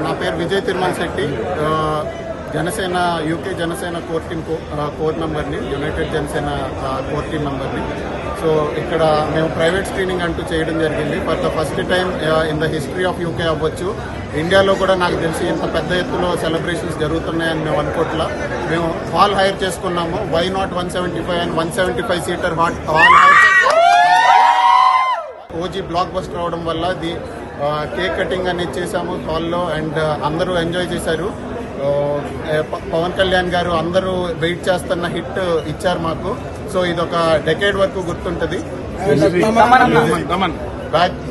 నా పేరు Vijay Tirumala Shetty. Janasena UK Janasena core team core మెంబర్ని, యునైటెడ్ జనసేన కోర్ టీమ్ మెంబర్ని. సో ఇక్కడ మేము ప్రైవేట్ స్క్రీనింగ్ అంటూ చేయడం జరిగింది. For the first time in the history of UK అవ్వచ్చు. ఇండియాలో కూడా నాకు తెలిసి ఇంత పెద్ద ఎత్తులో సెలబ్రేషన్స్ జరుగుతున్నాయని మేము అనుకోవట్లా. మేము హాల్ హైర్ చేసుకున్నాము. Why not 175 and 175 seater hall hire. OG blockbuster అవడం వల్ల కేక్ కటింగ్ అనేది చేశాము హాల్లో అండ్ అందరూ ఎంజాయ్ చేశారు. పవన్ కళ్యాణ్ గారు అందరూ వెయిట్ చేస్తున్న హిట్ ఇచ్చారు మాకు. సో ఇదొక డెకేడ్ వరకు గుర్తుంటది.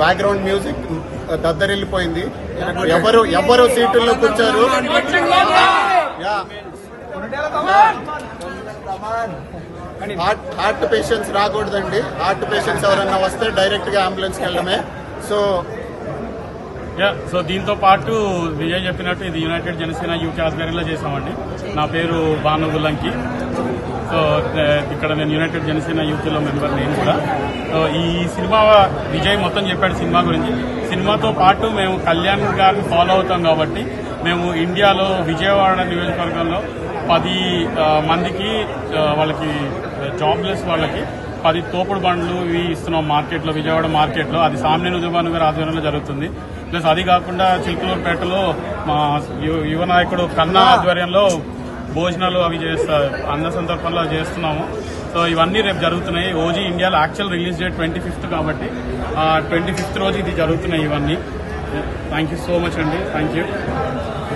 బ్యాక్గ్రౌండ్ మ్యూజిక్ దద్దరిల్లిపోయింది. ఎవరు సీటుల్లో కూర్చారు. హార్ట్ పేషెంట్స్ రాకూడదండి. హార్ట్ పేషెంట్స్ ఎవరన్నా వస్తే డైరెక్ట్ గా అంబులెన్స్ కి వెళ్ళడమే. సో దీంతో పాటు విజయ్ చెప్పినట్టు ఇది యునైటెడ్ జనసేన యూకే ఆధ్వర్యంలో చేశామండి. నా పేరు భాను గుల్లంకి. సో ఇక్కడ నేను యునైటెడ్ జనసేన యూకేలో మెంబర్ నేను కూడా. సో ఈ సినిమా విజయ్ మొత్తం చెప్పాడు సినిమా గురించి. సినిమాతో పాటు మేము కళ్యాణ్ గారిని ఫాలో అవుతాం కాబట్టి మేము ఇండియాలో విజయవాడ నియోజకవర్గంలో 10 మందికి వాళ్ళకి జాబ్లెస్ వాళ్ళకి 10 తోపుడు బండ్లు ఇవి ఇస్తున్నాం మార్కెట్లో, విజయవాడ మార్కెట్లో. అది సామ్నేని ఉదయభాను గారి ఆధ్వర్యంలో జరుగుతుంది. ప్లస్ అది కాకుండా చిలుకలూరుపేటలో మా యువ నాయకుడు కన్నా ఆధ్వర్యంలో భోజనాలు అవి అన్న సందర్భంలో చేస్తున్నాము. సో ఇవన్నీ రేపు జరుగుతున్నాయి. ఓజీ ఇండియాలో యాక్చువల్ రిలీజ్ డేట్ 25th కాబట్టి 25th రోజు ఇది జరుగుతున్నాయి ఇవన్నీ. థ్యాంక్ యూ సో మచ్ అండి. Thank you.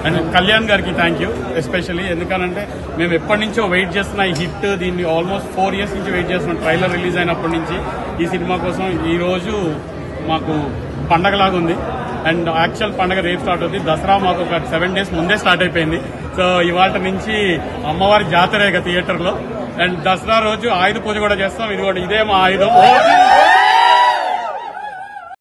అండ్ కళ్యాణ్ గారికి థ్యాంక్ యూ ఎస్పెషల్లీ. ఎందుకనంటే మేము ఎప్పటి నుంచో వెయిట్ చేస్తున్న ఈ హిట్, దీన్ని ఆల్మోస్ట్ 4 years నుంచి వెయిట్ చేస్తున్నాం. ట్రైలర్ రిలీజ్ అయినప్పటి నుంచి ఈ సినిమా కోసం ఈ రోజు మాకు పండగలాగా ఉంది. అండ్ యాక్చువల్ పండగ రేపు స్టార్ట్ అవుతుంది. దసరా మాకు ఒక 7 days ముందే స్టార్ట్ అయిపోయింది. సో ఇవాళ నుంచి అమ్మవారి జాతర థియేటర్లో. అండ్ దసరా రోజు ఆయుధ పూజ కూడా చేస్తాం. ఇది కూడా ఇదే మా ఆయుధం.